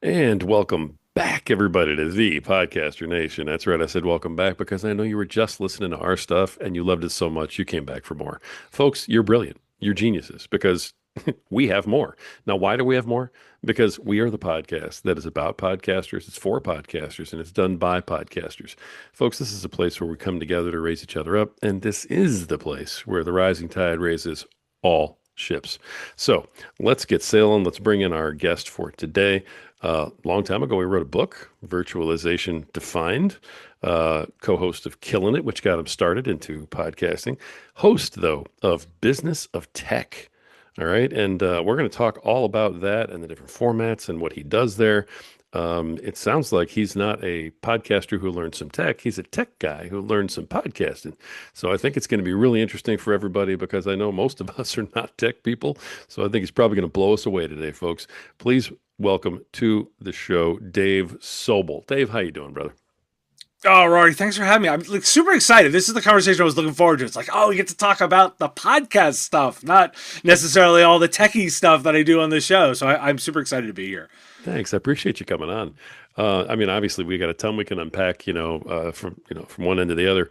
And welcome back, everybody, to the Podcaster Nation. That's right. I said welcome back because I know you were just listening to our stuff and you loved it so much you came back for more. Folks, you're brilliant. You're geniuses because we have more. Now, why do we have more? Because we are the podcast that is about podcasters, it's for podcasters, and it's done by podcasters. Folks, this is a place where we come together to raise each other up, and this is the place where the rising tide raises all ships. So let's get sailing. Let's bring in our guest for today. Long time ago, he wrote a book, Virtualization Defined, co-host of Killing It, which got him started into podcasting. Host, though, of Business of Tech. All right. And we're going to talk all about that and the different formats and what he does there. It sounds like he's not a podcaster who learned some tech. He's a tech guy who learned some podcasting. So I think it's going to be really interesting for everybody because I know most of us are not tech people. So I think he's probably going to blow us away today, folks. Please welcome to the show, Dave Sobel. Dave, how you doing, brother? Oh, Rory, thanks for having me. I'm like super excited. This is the conversation I was looking forward to. It's like, oh, we get to talk about the podcast stuff, not necessarily all the techie stuff that I do on the show. So I'm super excited to be here. Thanks. I appreciate you coming on. I mean, obviously, we got a ton we can unpack, from one end to the other.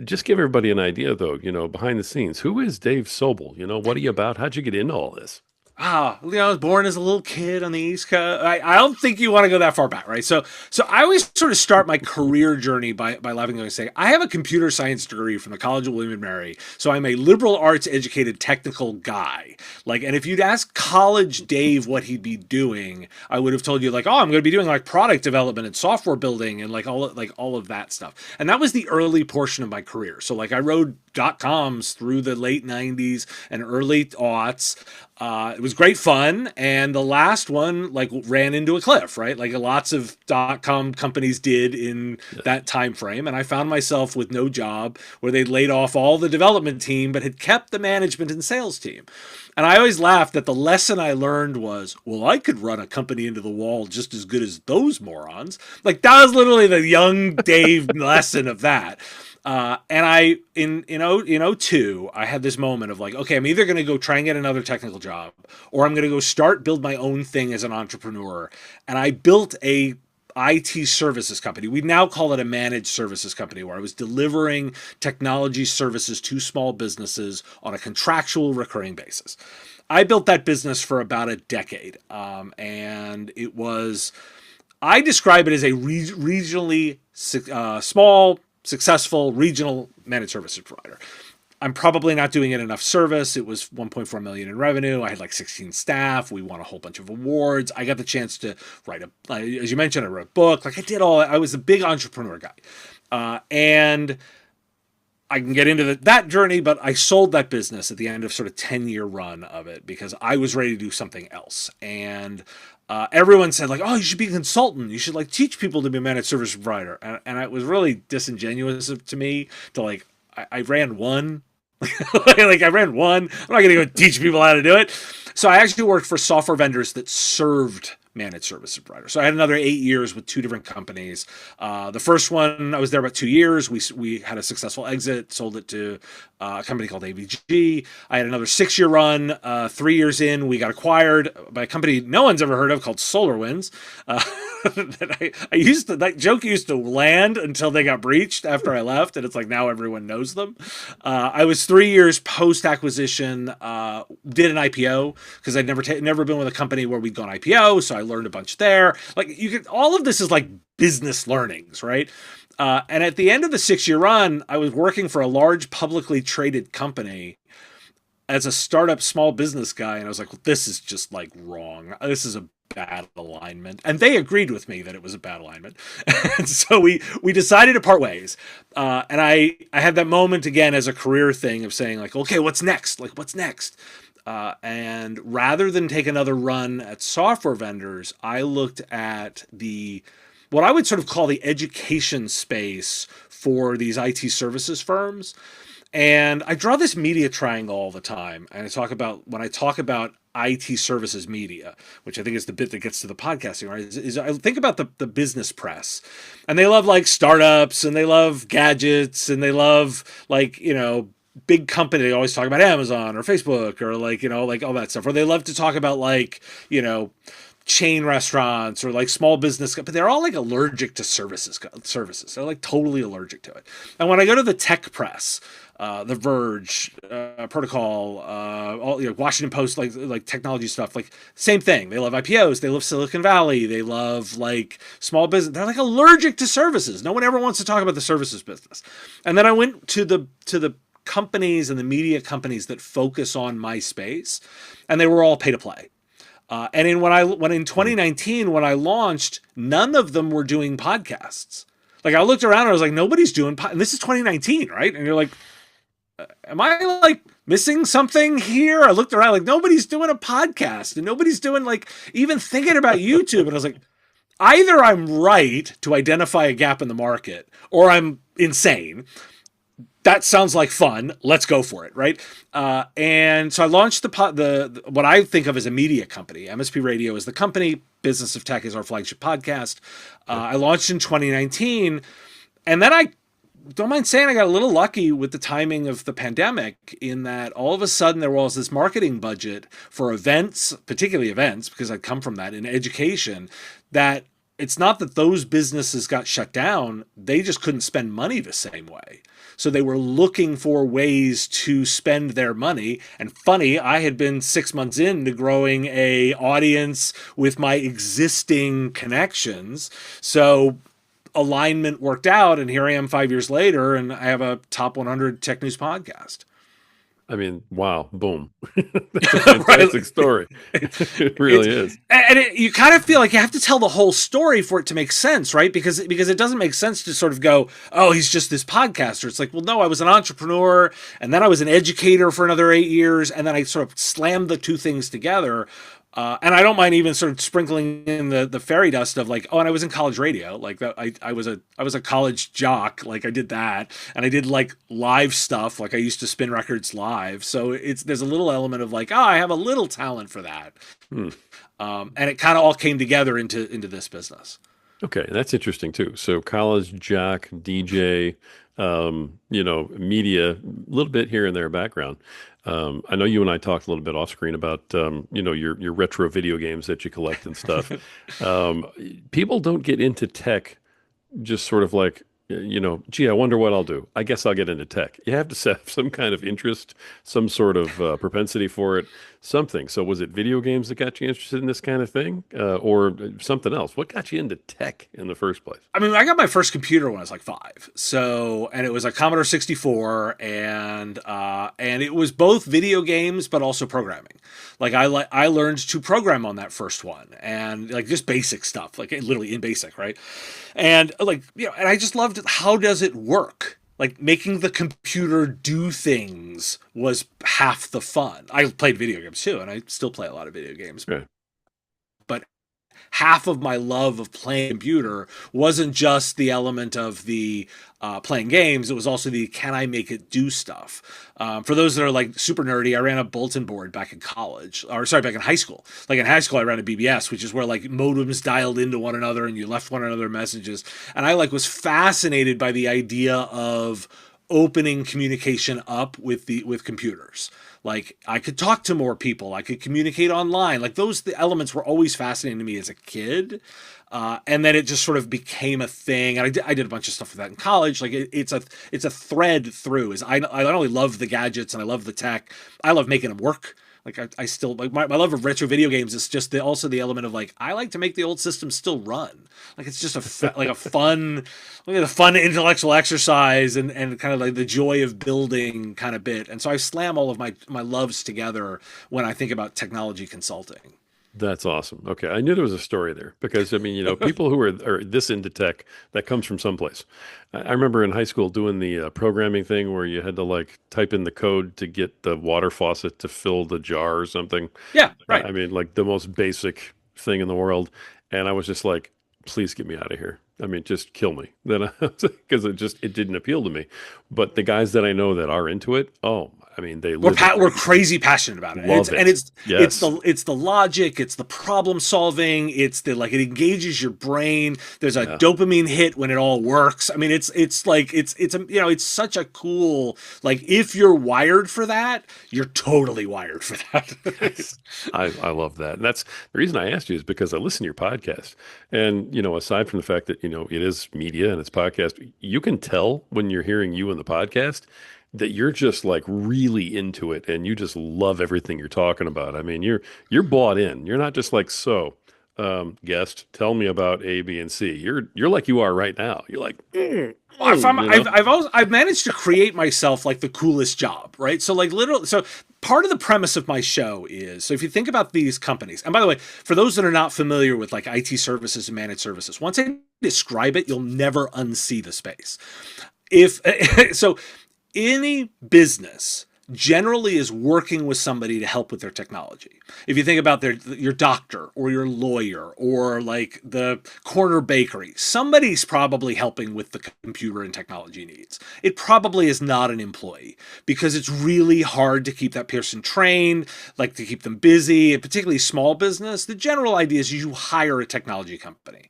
Just give everybody an idea, though, behind the scenes. Who is Dave Sobel? What are you about? How'd you get into all this? I was born as a little kid on the East Coast. I don't think you want to go that far back, right? So I always sort of start my career journey by laughing and saying, I have a computer science degree from the College of William and Mary, so I'm a liberal arts educated technical guy. And if you'd ask college Dave what he'd be doing, I would have told you oh, I'm going to be doing product development and software building and all of that stuff. And that was the early portion of my career. So I rode .coms through the late 90s and early aughts. It was great fun, and the last one ran into a cliff, right? Lots of .com companies did in that time frame, and I found myself with no job where they'd laid off all the development team but had kept the management and sales team. And I always laughed that the lesson I learned was, well, I could run a company into the wall just as good as those morons. That was literally the young Dave lesson of that. And in 02, I had this moment of okay, I'm either going to go try and get another technical job, or I'm going to go build my own thing as an entrepreneur. And I built a IT services company. We now call it a managed services company, where I was delivering technology services to small businesses on a contractual recurring basis. I built that business for about a decade. And it was, I describe it as a regionally small, successful regional managed services provider. I'm probably not doing it enough service. It was 1.4 million in revenue. I had 16 staff. We won a whole bunch of awards. I got the chance to write as you mentioned, I wrote a book. I was a big entrepreneur guy. And I can get into that journey, but I sold that business at the end of sort of 10-year run of it because I was ready to do something else. And everyone said oh, you should be a consultant. You should teach people to be a managed service provider. And it was really disingenuous to me to I ran one. I ran one. I'm not going to go teach people how to do it. So I actually worked for software vendors that served managed service provider. So I had another 8 years with two different companies. The first one, I was there about 2 years. We had a successful exit, sold it to a company called AVG. I had another 6-year run. 3 years in, we got acquired by a company no one's ever heard of called SolarWinds. That joke used to land until they got breached after I left, and it's now everyone knows them. I was 3 years post acquisition, did an IPO because I'd never been with a company where we'd gone IPO, so I learned a bunch there. All of this is business learnings, right? And at the end of the 6-year run, I was working for a large publicly traded company as a startup small business guy, and I was well, this is just wrong. This is a bad alignment. And they agreed with me that it was a bad alignment. And so we decided to part ways. And I had that moment again as a career thing of saying okay, what's next? What's next? And rather than take another run at software vendors, I looked at what I would sort of call the education space for these IT services firms. And I draw this media triangle all the time. And when I talk about IT services media, which I think is the bit that gets to the podcasting, right? Is I think about the business press, and they love startups, and they love gadgets, and they love big company. They always talk about Amazon or Facebook or all that stuff. Or they love to talk about chain restaurants or like small business, but they're all like allergic to services. They're like totally allergic to it. And when I go to the tech press, The Verge, Protocol, all Washington Post, like technology stuff, like same thing. They love IPOs. They love Silicon Valley. They love like small business. They're like allergic to services. No one ever wants to talk about the services business. And then I went to the companies and the media companies that focus on my space, and they were all pay to play. When in 2019 when I launched, none of them were doing podcasts. Like I looked around and I was like, nobody's doing and this is 2019, right? And you're like, am I like missing something here? I looked around like nobody's doing a podcast and nobody's doing like even thinking about YouTube. And I was like, either I'm right to identify a gap in the market or I'm insane. That sounds like fun. Let's go for it, right? And so I launched the what I think of as a media company. MSP Radio is the company. Business of Tech is our flagship podcast. I launched in 2019, and then I don't mind saying I got a little lucky with the timing of the pandemic in that all of a sudden there was this marketing budget for events, particularly events, because I'd come from that in education, that it's not that those businesses got shut down. They just couldn't spend money the same way. So they were looking for ways to spend their money. And funny, I had been 6 months into growing a audience with my existing connections. So alignment worked out. And here I am 5 years later, and I have a top 100 tech news podcast. I mean, wow, boom. That's a fantastic story. It really is. And you kind of feel like you have to tell the whole story for it to make sense, right? Because it doesn't make sense to sort of go, oh, he's just this podcaster. It's like, well, no, I was an entrepreneur, and then I was an educator for another 8 years, and then I sort of slammed the two things together. And I don't mind even sort of sprinkling in the fairy dust of like, oh, and I was in college radio. Like I was a college jock. Like I did that, and I did like live stuff. Like I used to spin records live. So there's a little element of like, oh, I have a little talent for that. And it kind of all came together into this business. Okay, that's interesting too. So college jock, DJ, media, a little bit here and there background. I know you and I talked a little bit off screen about your retro video games that you collect and stuff. People don't get into tech just sort of like, gee, I wonder what I'll do. I guess I'll get into tech. You have to have some kind of interest, some sort of propensity for it, something. So was it video games that got you interested in this kind of thing, or something else? What got you into tech in the first place? I mean, I got my first computer when I was like 5. And it was a Commodore 64, and it was both video games but also programming. Like I learned to program on that first one, and like just basic stuff, like literally in BASIC, right? And like and I just loved how does it work? Like making the computer do things was half the fun. I played video games too, and I still play a lot of video games. Okay. But half of my love of playing computer wasn't just the element of the playing games. It was also the can I make it do stuff. For those that are like super nerdy, I ran a bulletin board back in back in high school. Like in high school, I ran a BBS, which is where like modems dialed into one another and you left one another messages. And I like was fascinated by the idea of opening communication up with computers. Like I could talk to more people, I could communicate online. Like the elements were always fascinating to me as a kid. And then it just sort of became a thing. And I did a bunch of stuff with that in college. Like it's a thread through. I not only love the gadgets and I love the tech, I love making them work. Like I still like my love of retro video games is just also the element of like I like to make the old system still run. Like it's just a fun intellectual exercise and kind of like the joy of building kind of bit. And so I slam all of my loves together when I think about technology consulting. That's awesome. Okay, I knew there was a story there because I mean, people who are this into tech, that comes from someplace. I remember in high school doing the programming thing where you had to like type in the code to get the water faucet to fill the jar or something. Yeah, right. I mean, like the most basic thing in the world, and I was just like, please get me out of here. I mean, just kill me. Then because it didn't appeal to me. But the guys that I know that are into it, oh, I mean, they live it, We're crazy passionate about it. love it. Yes. It's the logic, it's the problem solving, it's the like it engages your brain. There's a Yeah. dopamine hit when it all works. I mean, it's a, you know, it's such a cool, like, if you're wired for that, you're totally wired for that. Yes. I love that. And that's the reason I asked you is because I listen to your podcast. And, aside from the fact that, it is media and it's podcast, you can tell when you're hearing you in the podcast that you're just like really into it and you just love everything you're talking about. I mean, you're bought in. You're not just like, so, guest, tell me about A, B, and C. You're like you are right now. You're like, I've managed to create myself like the coolest job, right? So like literally, so part of the premise of my show is, so if you think about these companies, and by the way, for those that are not familiar with like IT services and managed services, once I describe it, you'll never unsee the space. If so, any business generally is working with somebody to help with their technology. If you think about your doctor or your lawyer or like the corner bakery, somebody's probably helping with the computer and technology needs. It probably is not an employee because it's really hard to keep that person trained, like to keep them busy, and particularly small business. The general idea is you hire a technology company.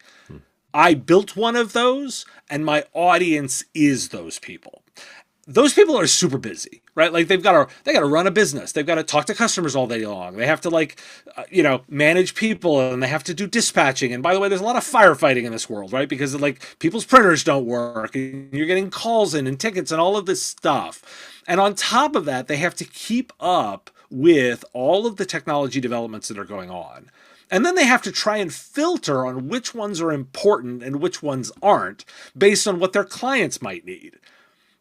I built one of those, and my audience is those people. Those people are super busy, right? Like they got to run a business. They've got to talk to customers all day long. They have to manage people, and they have to do dispatching. And by the way, there's a lot of firefighting in this world, right? Because like people's printers don't work, and you're getting calls in and tickets and all of this stuff. And on top of that, they have to keep up with all of the technology developments that are going on. And then they have to try and filter on which ones are important and which ones aren't based on what their clients might need.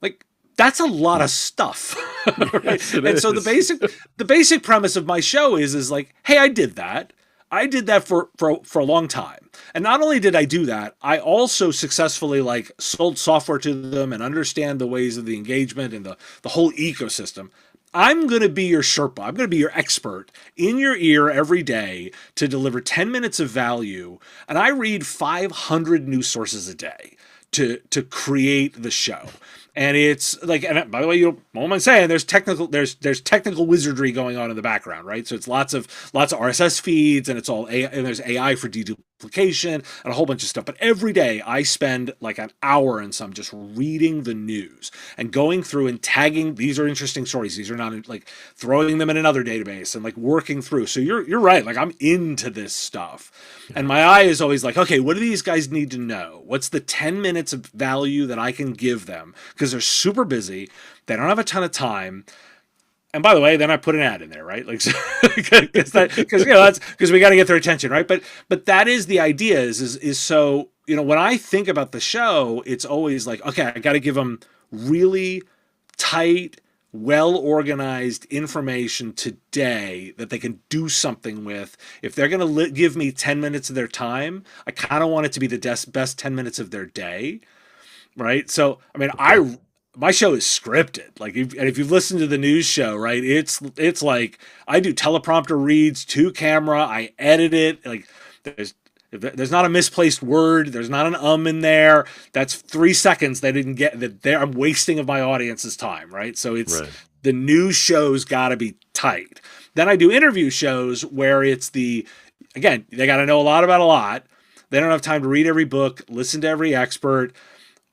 Like, that's a lot of stuff. Right? yes, it And is. so the basic premise of my show is like, hey, I did that. I did that for a long time. And not only did I do that, I also successfully like sold software to them and understand the ways of the engagement and the whole ecosystem. I'm going to be your Sherpa. I'm going to be your expert in your ear every day to deliver 10 minutes of value. And I read 500 news sources a day to create the show. And it's like, and by the way, what am I saying? There's technical wizardry going on in the background, right? So it's lots of RSS feeds, and it's all AI, and there's AI for deduplication and a whole bunch of stuff. But every day I spend like an hour and some just reading the news and going through and tagging. These are interesting stories. These are not, like, throwing them in another database and like working through. So you're right. Like, I'm into this stuff, and my eye is always like, okay, what do these guys need to know? What's the 10 minutes of value that I can give them? Because they're super busy. They don't have a ton of time. And by the way, then I put an ad in there, right? Like, because we got to get their attention, right? But that is the idea. Is so, when I think about the show, it's always like, okay, I got to give them really tight, well organized information today that they can do something with. If they're going to give me 10 minutes of their time, I kind of want it to be the best 10 minutes of their day. Right. So, I mean, my show is scripted. Like, if you've listened to the news show, right, it's like I do teleprompter reads to camera. I edit it. Like, there's not a misplaced word. There's not an in there. That's 3 seconds they didn't get. I'm wasting of my audience's time. Right. So it's Right. the news show's got to be tight. Then I do interview shows where it's again, they got to know a lot about a lot. They don't have time to read every book, listen to every expert.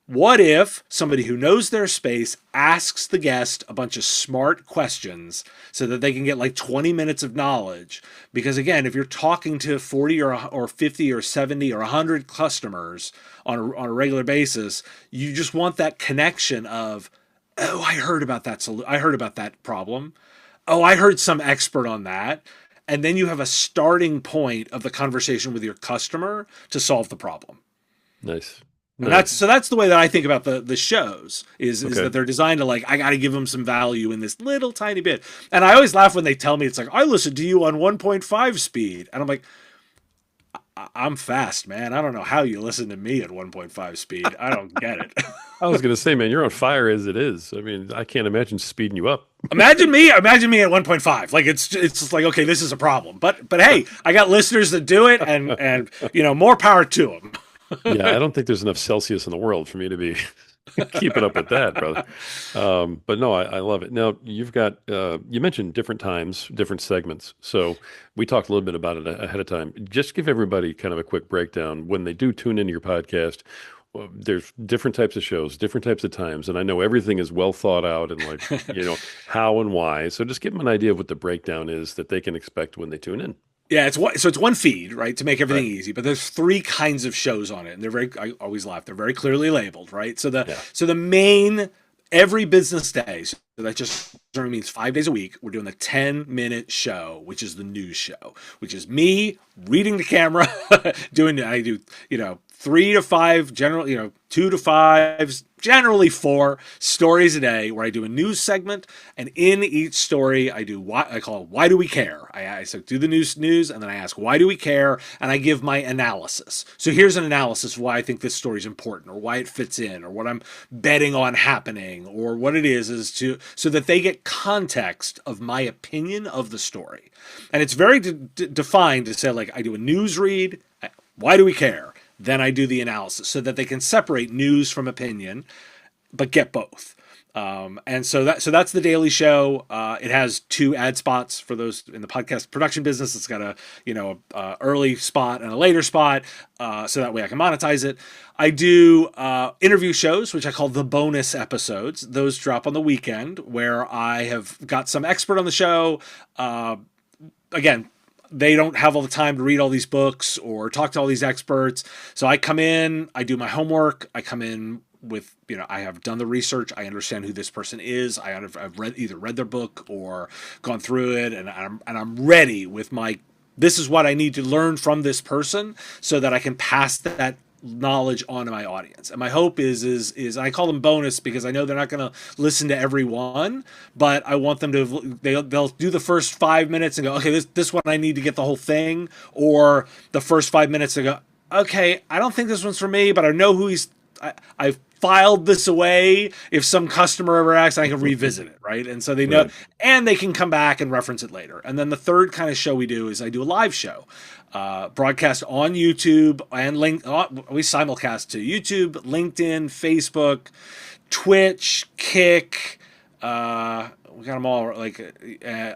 What if somebody who knows their space asks the guest a bunch of smart questions so that they can get like 20 minutes of knowledge? Because again, if you're talking to 40 or 50 or 70 or 100 customers on a regular basis, you just want that connection of, oh, I heard about that I heard about that problem. Oh, I heard some expert on that. And then you have a starting point of the conversation with your customer to solve the problem. Nice. And that's the way that I think about the shows is Okay. that they're designed to, like, I got to give them some value in this little tiny bit. And I always laugh when they tell me, it's like, I listen to you on 1.5 speed. And I'm like, I'm fast, man. I don't know how you listen to me at 1.5 speed. I don't get it. I was going to say, man, you're on fire as it is. I mean, I can't imagine speeding you up. Imagine me at 1.5. Like, it's just like, okay, this is a problem. But hey, I got listeners that do it, and more power to them. Yeah, I don't think there's enough Celsius in the world for me to be keeping up with that, brother. But no, I love it. Now, you've got, you mentioned different times, different segments. So we talked a little bit about it ahead of time. Just give everybody kind of a quick breakdown. When they do tune into your podcast, well, there's different types of shows, different types of times. And I know everything is well thought out and like, how and why. So just give them an idea of what the breakdown is that they can expect when they tune in. Yeah, it's one feed, right, to make everything Right. easy. But there's three kinds of shows on it, and they're very. I always laugh. They're very clearly labeled, right? Yeah. So the main every business day. So that just means 5 days a week. We're doing a 10-minute show, which is the news show, which is me reading the camera, doing. I do 3 to 5 general, 2 to 5, generally 4 stories a day where I do a news segment, and in each story I do what I call "Why Do We Care?" I so do the news, and then I ask "Why do we care?" and I give my analysis. So here's an analysis of why I think this story is important, or why it fits in, or what I'm betting on happening, or what it is to so that they get context of my opinion of the story. And it's very defined to say, like, I do a news read. Why do we care? Then I do the analysis so that they can separate news from opinion, but get both. And so that's the daily show. It has 2 ad spots for those in the podcast production business. It's got a early spot and a later spot, so that way I can monetize it. I do interview shows, which I call the bonus episodes. Those drop on the weekend, where I have got some expert on the show. Again, they don't have all the time to read all these books or talk to all these experts. So I come in, I do my homework. I come in with, I have done the research. I understand who this person is. I've either read their book or gone through it, and I'm ready with this is what I need to learn from this person so that I can pass that knowledge on to my audience. And my hope is I call them bonus because I know they're not going to listen to every one, but I want them to, they'll do the first 5 minutes and go, okay, this one I need to get the whole thing, or the first 5 minutes and go, okay, I don't think this one's for me, but I know who I've filed this away. If some customer ever asks, I can revisit it, right? And so they know, Right. and they can come back and reference it later. And then the third kind of show we do is I do a live show, broadcast on YouTube and we simulcast to YouTube, LinkedIn, Facebook, Twitch, Kick. We got them all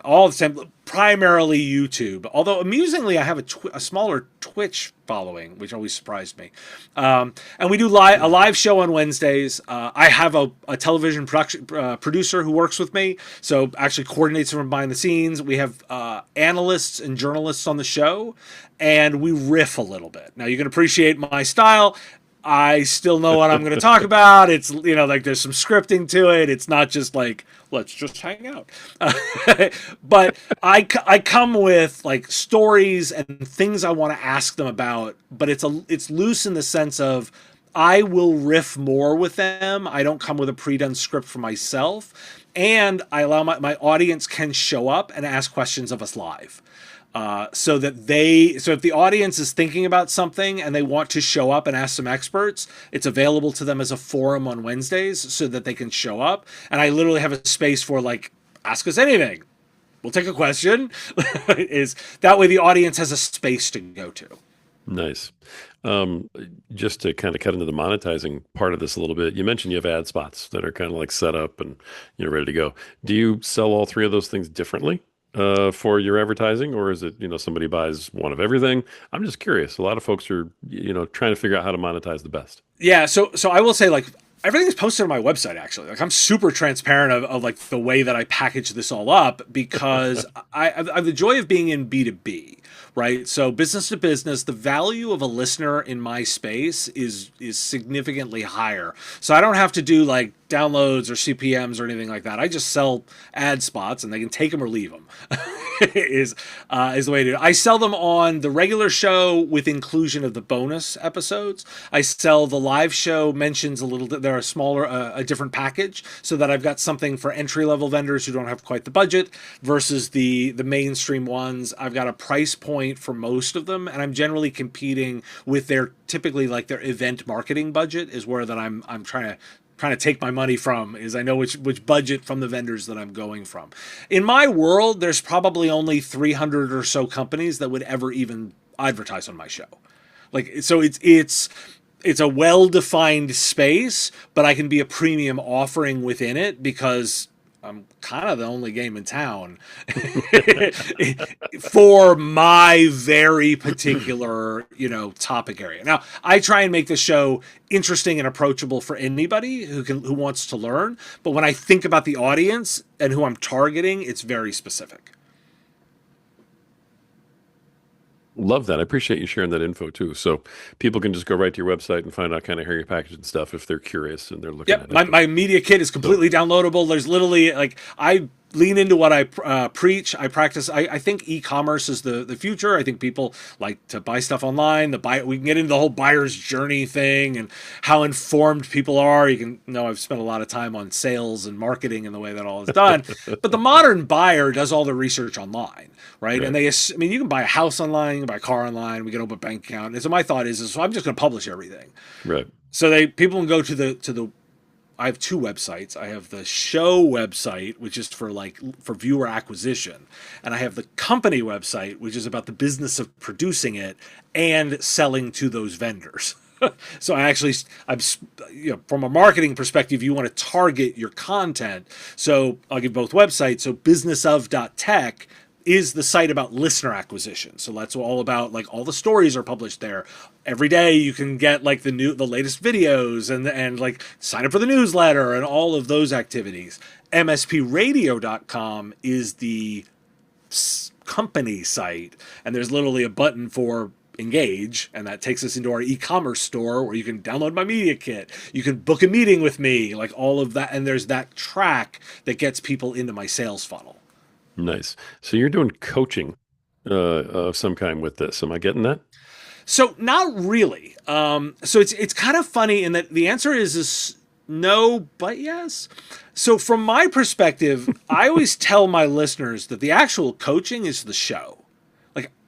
all the same. Primarily YouTube, although amusingly, I have a smaller Twitch following, which always surprised me. And we do a live show on Wednesdays. I have a television production producer who works with me, so actually coordinates from behind the scenes. We have analysts and journalists on the show, and we riff a little bit. Now you can appreciate my style. I still know what I'm going to talk about. It's, there's some scripting to it. It's not just like, let's just hang out. But I come with like stories and things I want to ask them about, but it's loose in the sense of I will riff more with them. I don't come with a pre-done script for myself. And I allow my audience can show up and ask questions of us live. So if the audience is thinking about something and they want to show up and ask some experts, it's available to them as a forum on Wednesdays so that they can show up. And I literally have a space for like, ask us anything. We'll take a question. Is that way the audience has a space to go to. Nice. Just to kind of cut into the monetizing part of this a little bit, you mentioned you have ad spots that are kind of like set up and ready to go. Do you sell all three of those things differently for your advertising, or is it somebody buys one of everything? I'm just curious. A lot of folks are trying to figure out how to monetize the best. Yeah, so I will say, like, everything is posted on my website, actually. Like, I'm super transparent of like the way that I package this all up, because I have the joy of being in B2B, right? So business to business, the value of a listener in my space is significantly higher. So I don't have to do like downloads or CPMs or anything like that. I just sell ad spots and they can take them or leave them. is the way to do it. I sell them on the regular show with inclusion of the bonus episodes. I sell the live show mentions a little bit. They're a smaller, a different package, so that I've got something for entry level vendors who don't have quite the budget versus the mainstream ones. I've got a price point for most of them, and I'm generally competing with their typically like their event marketing budget is where that I'm trying to take my money from. Is I know which budget from the vendors that I'm going from. In my world, there's probably only 300 or so companies that would ever even advertise on my show. Like, so it's it's a well-defined space, but I can be a premium offering within it because I'm kind of the only game in town for my very particular, topic area. Now, I try and make the show interesting and approachable for anybody who wants to learn. But when I think about the audience and who I'm targeting, it's very specific. Love that. I appreciate you sharing that info too. So people can just go right to your website and find out kind of how you're packaging stuff if they're curious and they're looking Yep, at my, it. my media kit is completely downloadable. There's literally I lean into what I preach. I practice. I think e-commerce is the future. I think people like to buy stuff online. We can get into the whole buyer's journey thing and how informed people are. You can know I've spent a lot of time on sales and marketing and the way that all is done. But the modern buyer does all the research online, right? And you can buy a house online, you can buy a car online. We can open a bank account. And so my thought is so I'm just going to publish everything. Right. So people can go to the I have two websites. I have the show website, which is for viewer acquisition, and I have the company website, which is about the business of producing it and selling to those vendors. So I'm from a marketing perspective, you want to target your content. So I'll give both websites. So businessof.tech is the site about listener acquisition. So that's all about all the stories are published there. Every day you can get the latest videos and sign up for the newsletter and all of those activities. MSPradio.com is the company site, and there's literally a button for engage, and that takes us into our e-commerce store where you can download my media kit, you can book a meeting with me, all of that, and there's that track that gets people into my sales funnel. Nice. So you're doing coaching of some kind with this. Am I getting that? So not really. So it's kind of funny in that the answer is no, but yes. So from my perspective, I always tell my listeners that the actual coaching is the show.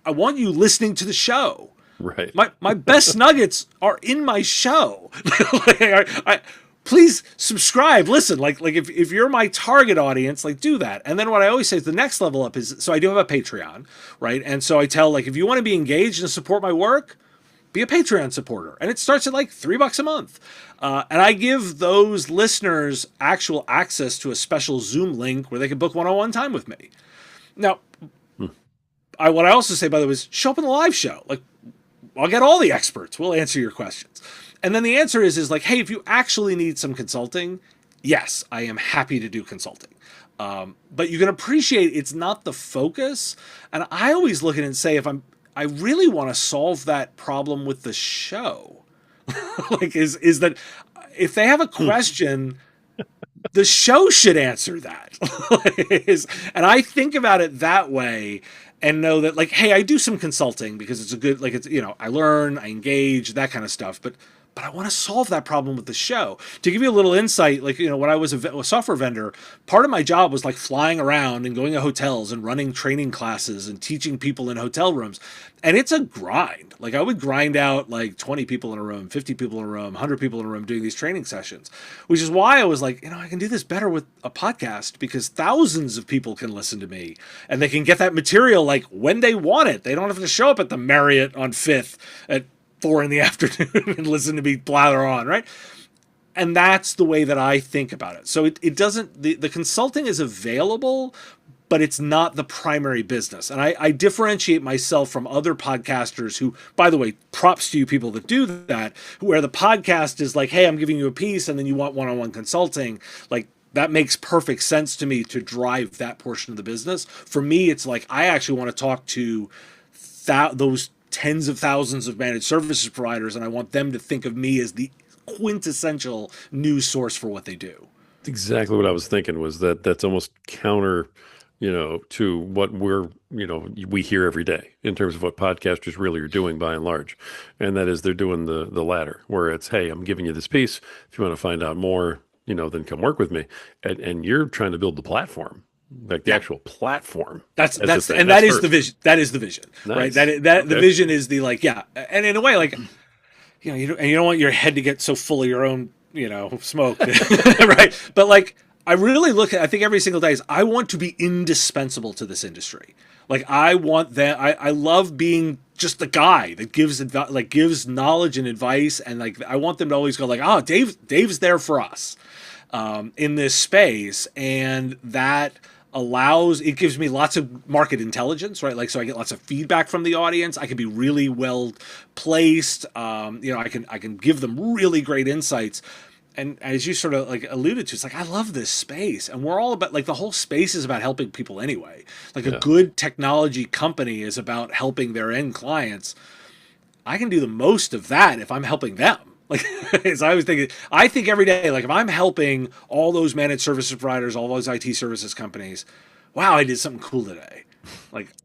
I want you listening to the show. Right. My best nuggets are in my show. Please subscribe, listen, if you're my target audience, do that. And then what I always say is the next level up is, so I do have a Patreon, right? And so I tell, if you want to be engaged and support my work, be a Patreon supporter. And it starts at $3 a month. And I give those listeners actual access to a special Zoom link where they can book one-on-one time with me. Now, what I also say, by the way, is show up in the live show. I'll get all the experts. We'll answer your questions. And then the answer is hey, if you actually need some consulting, yes, I am happy to do consulting. But you can appreciate it's not the focus. And I always look at it and say, I really want to solve that problem with the show. Is that if they have a question, the show should answer that. And I think about it that way and know that hey, I do some consulting because it's a good, I learn, I engage, that kind of stuff. But I want to solve that problem with the show. To give you a little insight, when I was a software vendor, part of my job was flying around and going to hotels and running training classes and teaching people in hotel rooms. And it's a grind. I would grind out 20 people in a room, 50 people in a room, 100 people in a room doing these training sessions, which is why I was I can do this better with a podcast because thousands of people can listen to me and they can get that material when they want it. They don't have to show up at the Marriott on 5th at 4 in the afternoon and listen to me blather on, right? And that's the way that I think about it. So it doesn't, the consulting is available, but it's not the primary business. And I differentiate myself from other podcasters who, by the way, props to you people that do that, where the podcast is hey, I'm giving you a piece and then you want one-on-one consulting. That makes perfect sense to me to drive that portion of the business. For me, it's I actually want to talk to those tens of thousands of managed services providers, and I want them to think of me as the quintessential news source for what they do. That's exactly what I was thinking, was that's almost counter, to what we hear every day in terms of what podcasters really are doing by and large. And that is they're doing the latter, where it's, hey, I'm giving you this piece. If you want to find out more, then come work with me. And you're trying to build the platform. The actual platform. That is the vision. That is the vision, nice. Right? The vision is the and in a way, you don't want your head to get so full of your own, smoke, right? But I really I think every single day is I want to be indispensable to this industry. I want that. I love being just the guy that gives knowledge and advice, and like I want them to always go like, oh, Dave's there for us in this space, and that it gives me lots of market intelligence, right? Like, so I get lots of feedback from the audience. I can be really well placed. I can give them really great insights. And as you sort of like alluded to, it's like, I love this space, and we're all about, like, the whole space is about helping people anyway. Like, a good technology company is about helping their end clients. I can do the most of that if I'm helping them. Like, as I was thinking, I think every day, like, if I'm helping all those managed services providers, all those IT services companies, wow, I did something cool today.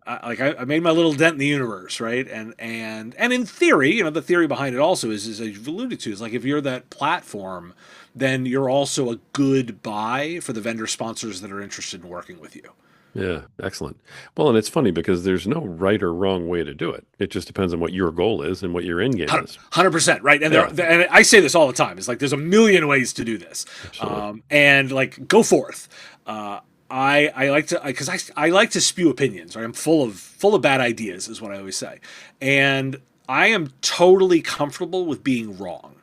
I made my little dent in the universe, right? And in theory, the theory behind it also is as you've alluded to, is like, if you're that platform, then you're also a good buy for the vendor sponsors that are interested in working with you. Yeah, excellent. Well, and it's funny because there's no right or wrong way to do it. It just depends on what your goal is and what your end game is. 100%, right? And and I say this all the time. It's like, there's a million ways to do this, and like, go forth. I like to, because I like to spew opinions. Right, I'm full of bad ideas, is what I always say, and I am totally comfortable with being wrong.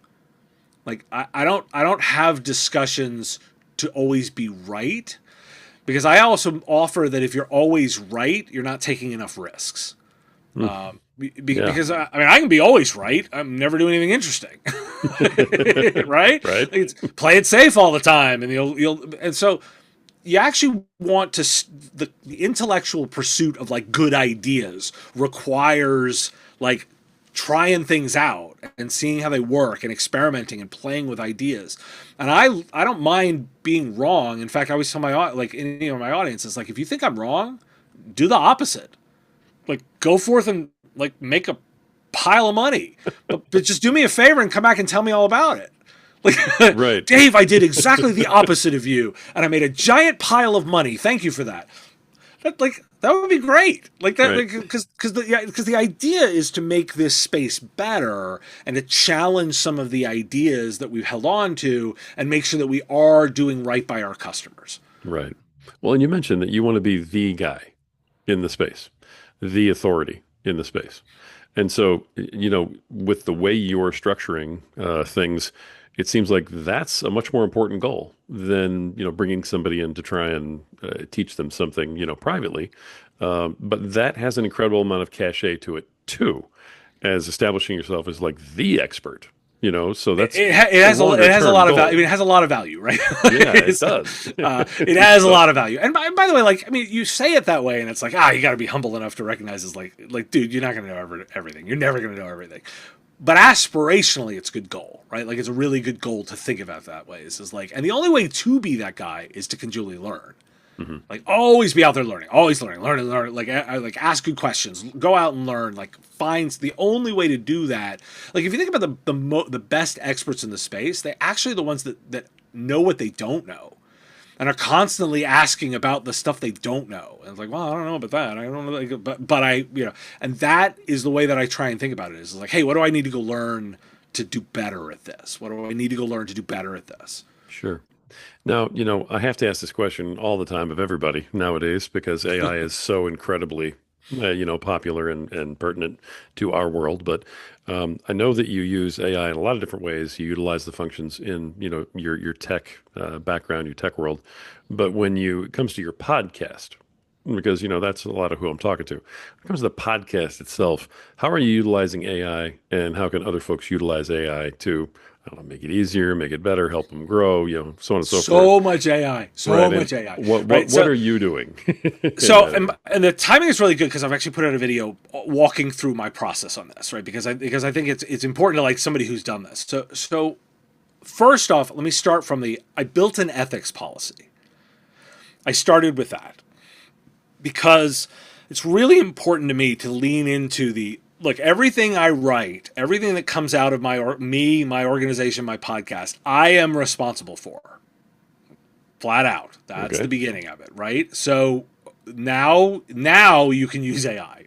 Like, I don't have discussions to always be right, because I also offer that if you're always right, you're not taking enough risks. Because I can be always right. I'm never doing anything interesting, right? Right. Like, play it safe all the time, and and so you actually want to, the intellectual pursuit of like good ideas requires like trying things out and seeing how they work and experimenting and playing with ideas. And I don't mind being wrong. In fact, I always tell my my audience is like, if you think I'm wrong, do the opposite. Like, go forth and like make a pile of money, but just do me a favor and come back and tell me all about it. Like, right. Dave, I did exactly the opposite of you, and I made a giant pile of money. Thank you for that. That would be great. Like that, because the idea is to make this space better and to challenge some of the ideas that we've held on to and make sure that we are doing right by our customers. Right. Well, and you mentioned that you want to be the guy in the space, the authority in the space. And so, with the way you're structuring things, it seems like that's a much more important goal than, bringing somebody in to try and teach them something, privately. But that has an incredible amount of cachet to it too, as establishing yourself as like the expert. So that's it has a lot of value. I mean, it has a lot of value, right? Yeah, it does. It has a lot of value. And by the way, like, I mean, you say it that way, and it's like, you got to be humble enough to recognize it's like, dude, you're not going to know everything. You're never going to know everything. But aspirationally, it's a good goal, right? Like, it's a really good goal to think about that way. It's like, and the only way to be that guy is to continually learn. Mm-hmm. Like, always be out there learning, always learning. Like, ask good questions, go out and learn. Like, find the only way to do that. Like, if you think about the best experts in the space, they're actually the ones that know what they don't know, and are constantly asking about the stuff they don't know. And it's like, well, I don't know about that. I don't know, but I, and that is the way that I try and think about it. Is like, hey, what do I need to go learn to do better at this? What do I need to go learn to do better at this? Sure. Now, I have to ask this question all the time of everybody nowadays because AI is so incredibly, popular and pertinent to our world. But I know that you use AI in a lot of different ways. You utilize the functions in, your tech background, your tech world. But when it comes to your podcast, because, that's a lot of who I'm talking to. When it comes to the podcast itself, how are you utilizing AI, and how can other folks utilize AI to, I don't know, make it easier, make it better, help them grow, so on and so forth. So much AI. Much AI. What are you doing? And the timing is really good because I've actually put out a video walking through my process on this, right? Because I think it's important to like somebody who's done this. So first off, let me start from I built an ethics policy. I started with that because it's really important to me to lean into look, everything I write, everything that comes out of my organization, my podcast, I am responsible for. Flat out. That's the beginning of it, right? So now you can use AI.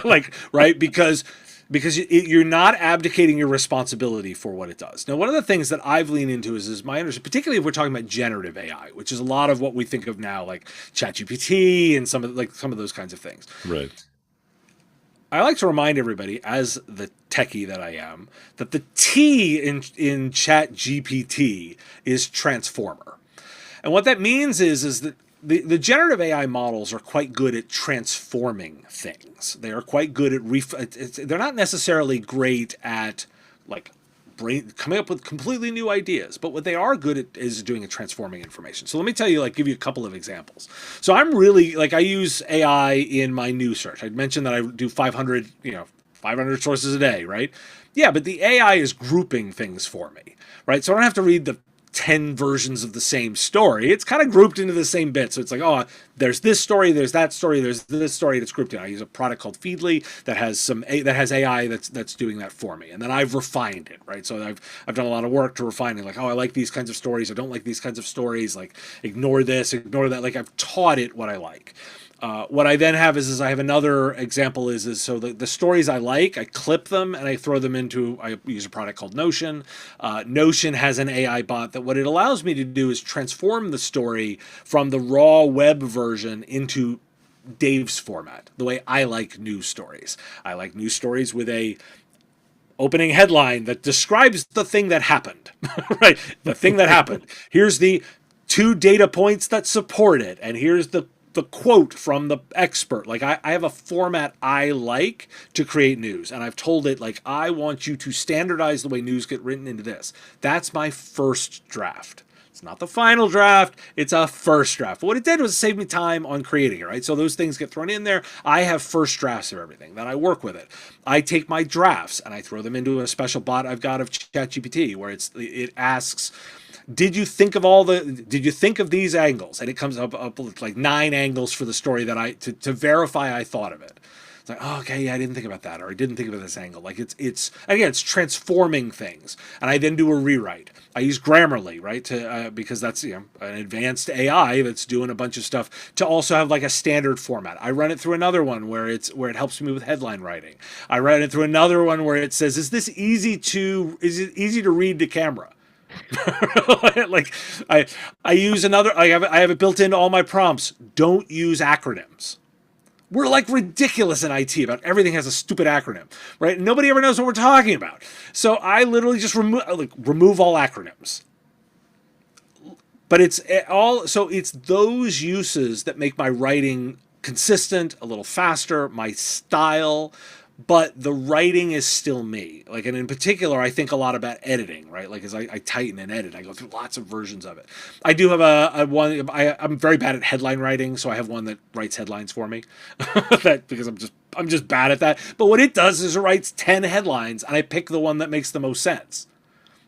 Like, right? Because you're not abdicating your responsibility for what it does. Now, one of the things that I've leaned into is my understanding, particularly if we're talking about generative AI, which is a lot of what we think of now, like ChatGPT and some of those kinds of things. Right. I like to remind everybody, as the techie that I am, that the T in Chat GPT is transformer. And what that means is that the generative AI models are quite good at transforming things. They are quite good at they're not necessarily great at like coming up with completely new ideas, but what they are good at is doing a transforming information. So let me tell you, like, give you a couple of examples. So I'm really like, I use AI in my news search. I mentioned that I do 500 sources a day, right? Yeah, but the AI is grouping things for me, right? So I don't have to read the 10 versions of the same story. It's kind of grouped into the same bit. So it's like, oh, there's this story, there's that story, there's this story that's grouped in. I use a product called Feedly that has AI that's doing that for me. And then I've refined it, right? So I've done a lot of work to refine it. Like, oh, I like these kinds of stories. I don't like these kinds of stories. Like, ignore this, ignore that. Like, I've taught it what I like. What I then have is I have another example is so the stories I like, I clip them and I throw them into, I use a product called Notion. Notion has an AI bot that what it allows me to do is transform the story from the raw web version into Dave's format, the way I like news stories. I like news stories with a opening headline that describes the thing that happened, right? The thing that happened. Here's the 2 data points that support it, and here's the quote from the expert. Like, I have a format I like to create news, and I've told it, like, I want you to standardize the way news get written into this. That's my first draft. It's not the final draft, it's a first draft. What it did was save me time on creating it, right? So those things get thrown in there. I have first drafts of everything. Then I work with it. I take my drafts and I throw them into a special bot I've got of ChatGPT, where it asks, did you think of these angles? And it comes up with like 9 angles for the story that to verify I thought of it. It's like, oh, okay, yeah, I didn't think about that, or I didn't think about this angle. Like, it's transforming things. And I then do a rewrite. I use Grammarly, right, because that's an advanced AI that's doing a bunch of stuff, to also have like a standard format. I run it through another one where it helps me with headline writing. I run it through another one where it says, is it easy to read to camera? Like, I use another. I have it built into all my prompts. Don't use acronyms. We're like ridiculous in IT about everything has a stupid acronym, right? Nobody ever knows what we're talking about. So I literally just remove all acronyms. But it's those uses that make my writing consistent, a little faster, my style, but the writing is still me. Like, and in particular, I think a lot about editing, right? Like, as I tighten and edit, I go through lots of versions of it. I do have I'm very bad at headline writing, so I have one that writes headlines for me. Because I'm just bad at that. But what it does is it writes 10 headlines, and I pick the one that makes the most sense.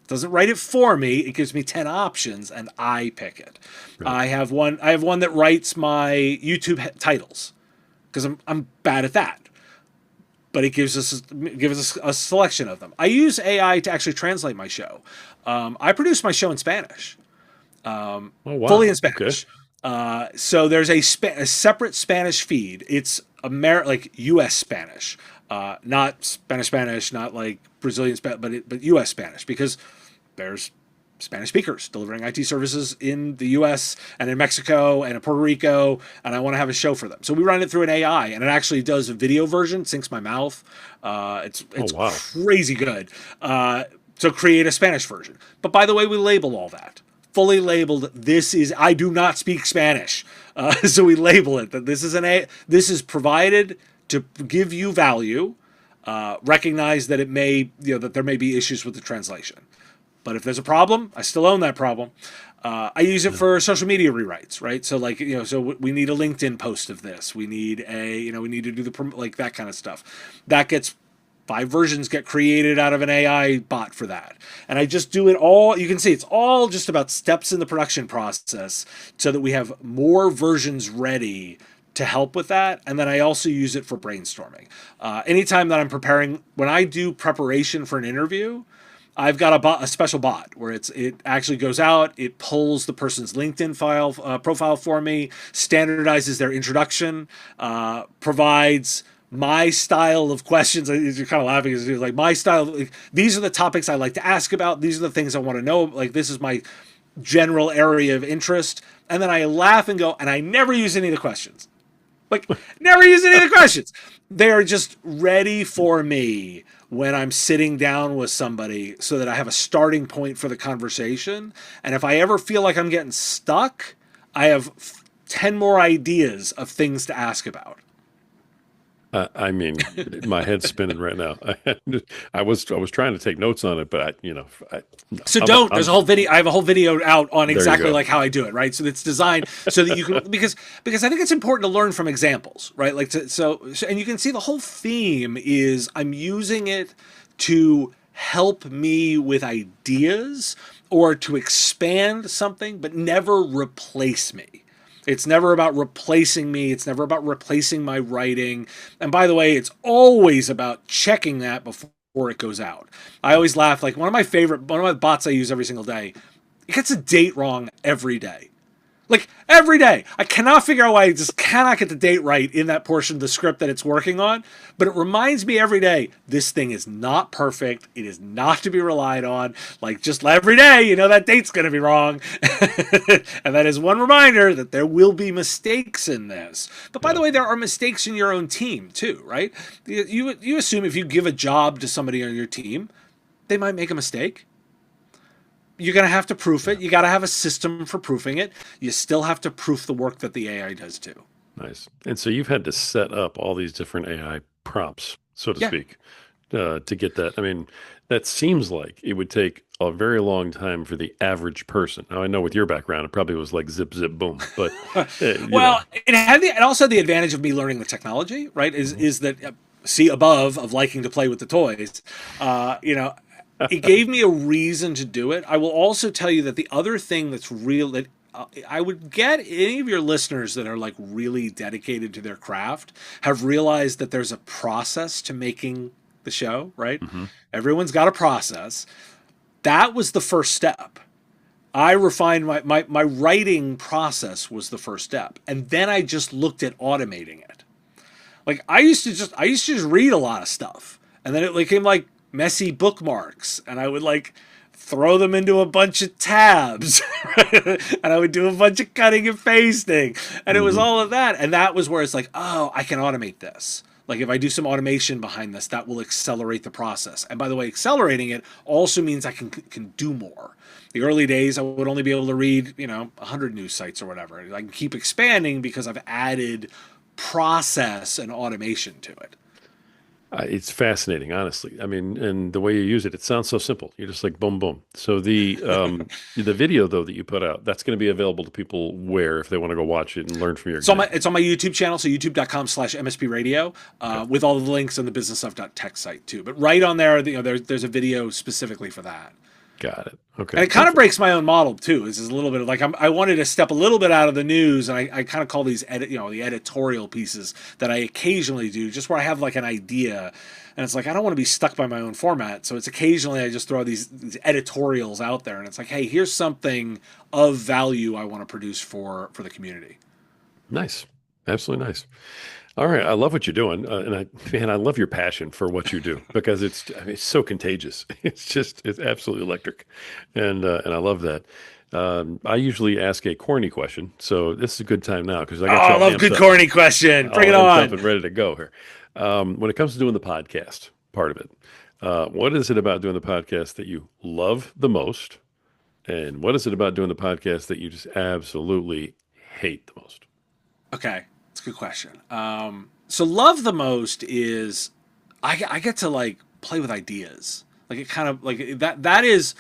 It doesn't write it for me. It gives me 10 options, and I pick it. Right. I have one that writes my YouTube titles, because I'm bad at that. But it gives us a selection of them. I use AI to actually translate my show. I produce my show in Spanish, fully in Spanish. Okay. So there's a separate Spanish feed. It's like U.S. Spanish, not Spanish, not like Brazilian Spanish, but U.S. Spanish, because there's Spanish speakers delivering IT services in the US and in Mexico and in Puerto Rico, and I want to have a show for them. So we run it through an AI, and it actually does a video version, syncs my mouth. It's crazy good. So create a Spanish version. But by the way, we label all that. Fully labeled, I do not speak Spanish. So we label it that this is provided to give you value, recognize that that there may be issues with the translation. But if there's a problem, I still own that problem. I use it for social media rewrites, right? So like, so we need a LinkedIn post of this. We need we need to do like that kind of stuff. That gets 5 versions get created out of an AI bot for that. And I just do it all. You can see it's all just about steps in the production process so that we have more versions ready to help with that. And then I also use it for brainstorming. Anytime that I'm preparing, when I do preparation for an interview, I've got a special bot where it actually goes out, it pulls the person's LinkedIn profile for me, standardizes their introduction, provides my style of questions. You're kind of laughing, it's like my style. Like, these are the topics I like to ask about. These are the things I want to know. Like, this is my general area of interest. And then I laugh and go, and I never use any of the questions. Like, never use any of the questions. They are just ready for me when I'm sitting down with somebody so that I have a starting point for the conversation. And if I ever feel like I'm getting stuck, I have 10 more ideas of things to ask about. I mean, my head's spinning right now. I was trying to take notes on it, but no, So don't. There's a whole video. I have a whole video out on there you exactly go. like how I do it, right? So it's designed so that you can because I think it's important to learn from examples, right? Like and you can see the whole theme is I'm using it to help me with ideas or to expand something, but never replace me. It's never about replacing me. It's never about replacing my writing. And by the way, it's always about checking that before it goes out. I always laugh. Like one of my bots I use every single day, it gets a date wrong every day. Like every day. I cannot figure out why I just cannot get the date right in that portion of the script that it's working on. But it reminds me every day, this thing is not perfect. It is not to be relied on. Like just every day, that date's going to be wrong. And that is one reminder that there will be mistakes in this. But by the way, there are mistakes in your own team too, right? You assume if you give a job to somebody on your team, they might make a mistake. You're going to have to proof it. You got to have a system for proofing it. You still have to proof the work that the AI does too. Nice. And so you've had to set up all these different AI prompts, so to Yeah. speak, to get that. I mean, that seems like it would take a very long time for the average person. Now, I know with your background, it probably was like zip, zip, boom. But, Well, it also had the advantage of me learning the technology, right? Is that see above of liking to play with the toys, it gave me a reason to do it. I will also tell you that the other thing that's real that I would get any of your listeners that are like really dedicated to their craft have realized that there's a process to making the show, right? Mm-hmm. Everyone's got a process. That was the first step. I refined my writing process was the first step. And then I just looked at automating it. Like I used to just read a lot of stuff. And then it became like messy bookmarks, and I would like throw them into a bunch of tabs, and I would do a bunch of cutting and pasting, and it was all of that. And that was where it's like, oh, I can automate this. Like if I do some automation behind this, that will accelerate the process. And by the way, accelerating it also means I can do more. The early days, I would only be able to read 100 news sites or whatever. I can keep expanding because I've added process and automation to it. It's fascinating, honestly. I mean, and the way you use it, it sounds so simple. You're just like boom, boom. So the video though that you put out, that's going to be available to people where if they want to go watch it and learn from your. It's on my YouTube channel, so youtube.com/MSP Radio, with all the links on the businessstuff.tech site too. But right on there, there's a video specifically for that. Got it. Okay. And it kind of breaks my own model too. This is a little bit of like I wanted to step a little bit out of the news, and I kind of call these the editorial pieces that I occasionally do, just where I have like an idea, and it's like I don't want to be stuck by my own format. So it's occasionally I just throw these editorials out there, and it's like, hey, here's something of value I want to produce for the community. Nice. Absolutely nice. All right, I love what you're doing, and I love your passion for what you do because it's so contagious. It's absolutely electric, and I love that. I usually ask a corny question, so this is a good time now because I got you I all love amped good up, corny question. Bring it all amped on. up and ready to go here. When it comes to doing the podcast part of it, what is it about doing the podcast that you love the most, and what is it about doing the podcast that you just absolutely hate the most? Okay. It's a good question. So love the most is I get to like play with ideas. Like it kind of like that is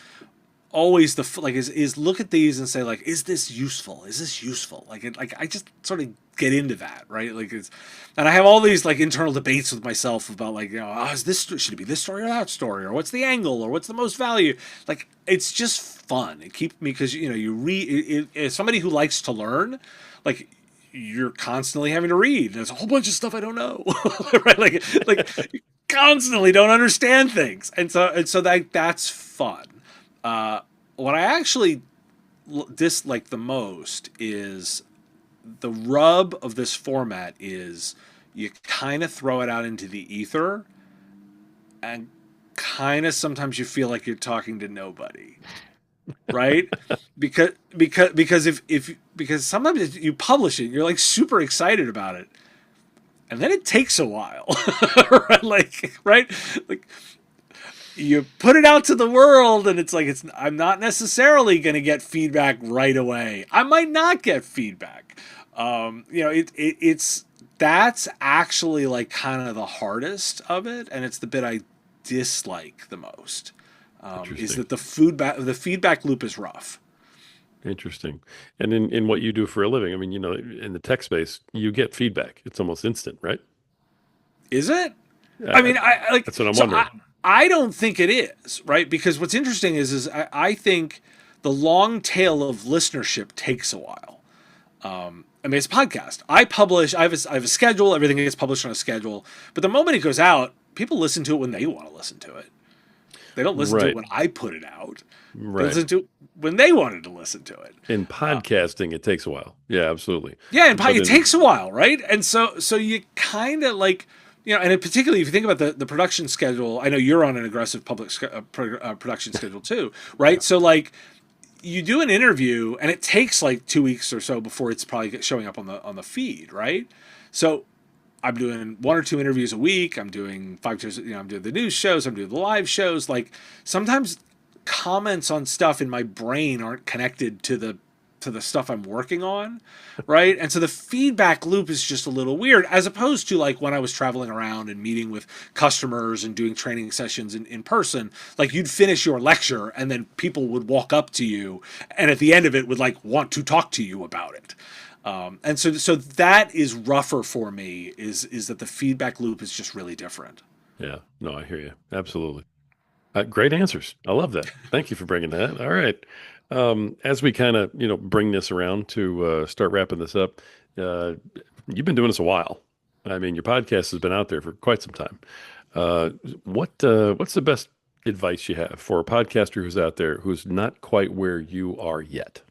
always is look at these and say like, is this useful? Is this useful? Like I just sort of get into that, right? And I have all these like internal debates with myself about like, is this, should it be this story or that story? Or what's the angle? Or what's the most value? Like, it's just fun. It keeps me, because, you read, as somebody who likes to learn, like, you're constantly having to read. There's a whole bunch of stuff I don't know, right? Like you constantly don't understand things, and so that's fun. What I actually dislike the most is the rub of this format is you kind of throw it out into the ether, and kind of sometimes you feel like you're talking to nobody. Right? because sometimes you publish it, you're like super excited about it, and then it takes a while. Right? Like you put it out to the world and it's like I'm not necessarily going to get feedback right away. I might not get feedback. It's that's actually like kind of the hardest of it, and it's the bit I dislike the most. Is Interesting. that the feedback loop is rough. Interesting. And in what you do for a living, I mean, in the tech space, you get feedback. It's almost instant, right? Is it? I Uh, mean, I like that's what I'm so wondering. I don't think it is, right? Because what's interesting is I think the long tail of listenership takes a while. I mean, it's a podcast. I have a schedule. Everything gets published on a schedule. But the moment it goes out, people listen to it when they want to listen to it. They don't listen to it Right. when I put it out. They Right. listen to it when they wanted to listen to it. In podcasting, it takes a while. Yeah, absolutely. Yeah, and But it in takes a while, right? And so you kind of like, and particularly if you think about the production schedule, I know you're on an aggressive production schedule too, right? yeah, So like you do an interview and it takes like 2 weeks or so before it's probably showing up on the feed, right? So I'm doing one or two interviews a week. I'm doing 5 shows. I'm doing the news shows. I'm doing the live shows. Like sometimes comments on stuff in my brain aren't connected to the stuff I'm working on, right? And so the feedback loop is just a little weird, as opposed to like when I was traveling around and meeting with customers and doing training sessions in person. Like you'd finish your lecture and then people would walk up to you and at the end of it would like want to talk to you about it. And so that is rougher for me. Is that the feedback loop is just really different. yeah. No, I hear you. Absolutely. Great answers. I love that. Thank you for bringing that. All right. As we kind of, bring this around to start wrapping this up, uh, you've been doing this a while. I mean, your podcast has been out there for quite some time. Uh, what's the best advice you have for a podcaster who's out there who's not quite where you are yet?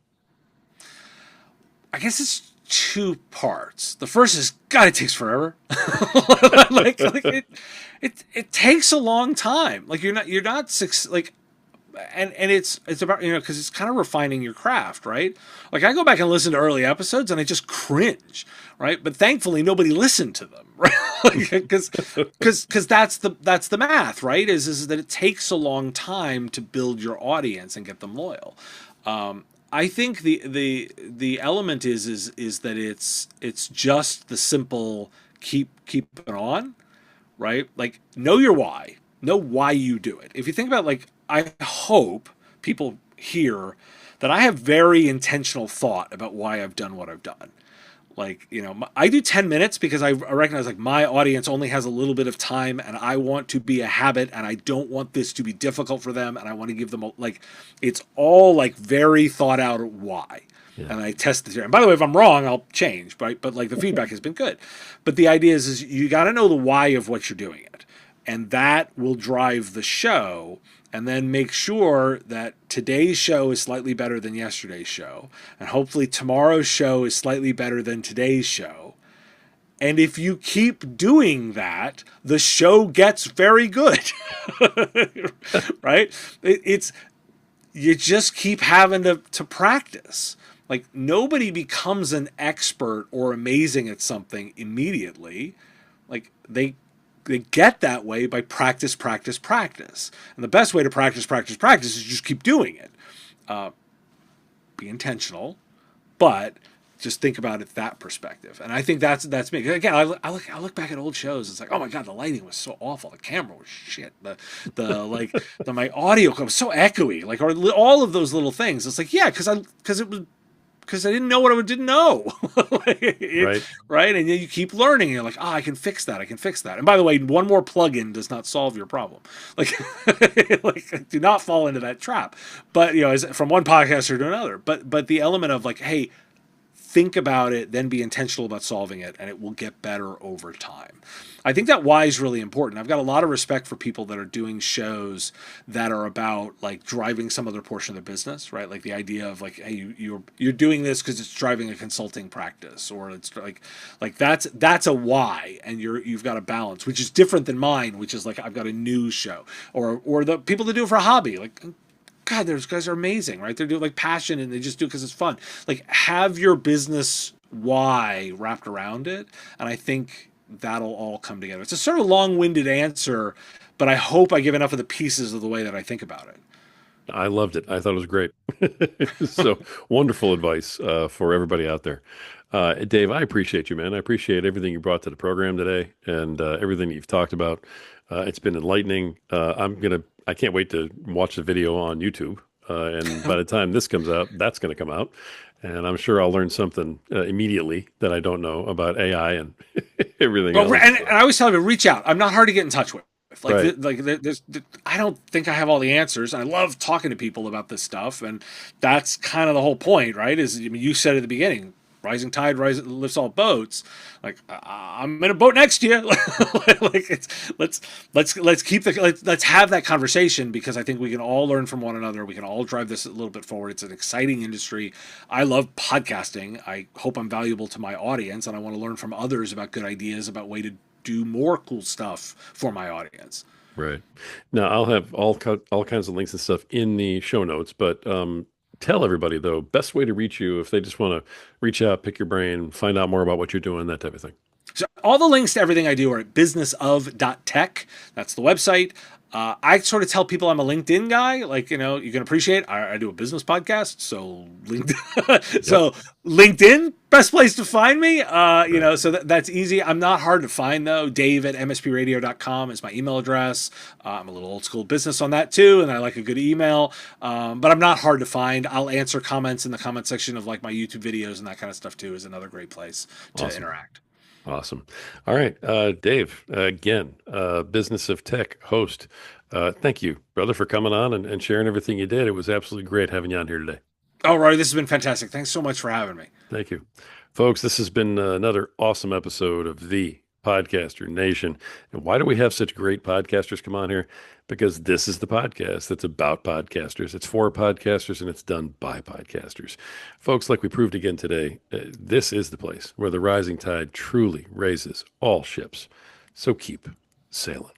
I guess it's two parts. The first is God, it takes forever. It takes a long time. Like you're not like and it's about because it's kind of refining your craft, right? Like I go back and listen to early episodes and I just cringe, right? But thankfully nobody listened to them, right? Because that's the math, right? Is that it takes a long time to build your audience and get them loyal. I think the element is that it's just the simple keep it on, right? Like know why you do it. If you think about like I hope people hear that I have very intentional thought about why I've done what I've done. Like, I do 10 minutes because I recognize like my audience only has a little bit of time and I want to be a habit and I don't want this to be difficult for them and I want to give them like it's all like very thought out why. Yeah. And I test the theory. And by the way, if I'm wrong, I'll change, right? But like the feedback has been good. But the idea is you got to know the why of what you're doing it. And that will drive the show and then make sure that today's show is slightly better than yesterday's show. And hopefully tomorrow's show is slightly better than today's show. And if you keep doing that, the show gets very good. Right? It's you just keep having to practice. Like nobody becomes an expert or amazing at something immediately. Like they get that way by practice, practice, practice. And the best way to practice is just keep doing it. Be intentional, but just think about it that perspective. And I think that's me. Again, I look back at old shows. It's like, oh my god, the lighting was so awful. The camera was shit. My audio was so echoey. Like or all of those little things. It's like because I didn't know what I didn't know. Right. Right? And then you keep learning. And you're like, I can fix that. I can fix that. And by the way, one more plugin does not solve your problem. Like, like do not fall into that trap. But, from one podcaster to another. But the element of like, hey, think about it, then be intentional about solving it, and it will get better over time. I think that why is really important. I've got a lot of respect for people that are doing shows that are about like driving some other portion of their business, right? Like the idea of like, hey, you're doing this because it's driving a consulting practice, or it's like that's a why, and you've got a balance, which is different than mine, which is like I've got a news show, or the people that do it for a hobby, like God, those guys are amazing, right? They're doing like passion and they just do it because it's fun. Like have your business why wrapped around it. And I think that'll all come together. It's a sort of long-winded answer, but I hope I give enough of the pieces of the way that I think about it. I loved it. I thought it was great. So wonderful advice for everybody out there. Dave, I appreciate you, man. I appreciate everything you brought to the program today and everything you've talked about. It's been enlightening. I can't wait to watch the video on YouTube. And by the time this comes out, that's going to come out. And I'm sure I'll learn something immediately that I don't know about AI and everything Well, else. and I always tell them, reach out. I'm not hard to get in touch with. Right. I don't think I have all the answers. I love talking to people about this stuff, and that's kind of the whole point, right? I mean, you said at the beginning, rising tide lifts all boats. Like I'm in a boat next to you. Let's have that conversation, because I think we can all learn from one another. We can all drive this a little bit forward. It's an exciting industry. I love podcasting. I hope I'm valuable to my audience, and I want to learn from others about good ideas about way to do more cool stuff for my audience. Right. Now, I'll have all kinds of links and stuff in the show notes, but tell everybody, though, best way to reach you if they just want to reach out, pick your brain, find out more about what you're doing, that type of thing. So all the links to everything I do are at businessof.tech. That's the website. I sort of tell people I'm a LinkedIn guy. Like, you can appreciate I do a business podcast. So LinkedIn, Yep. so LinkedIn, best place to find me. So that's easy. I'm not hard to find, though. Dave at mspradio.com is my email address. I'm a little old school business on that too, and I like a good email. But I'm not hard to find. I'll answer comments in the comment section of like my YouTube videos, and that kind of stuff too is another great place to Awesome. interact. Awesome. All right. Dave, again, Business of Tech host. Thank you, brother, for coming on and sharing everything you did. It was absolutely great having you on here today. Oh, Rory, this has been fantastic. Thanks so much for having me. Thank you. Folks, this has been another awesome episode of the Podcaster Nation. And why do we have such great podcasters come on here? Because this is the podcast that's about podcasters. It's for podcasters and it's done by podcasters. Folks, like we proved again today, this is the place where the rising tide truly raises all ships. So keep sailing.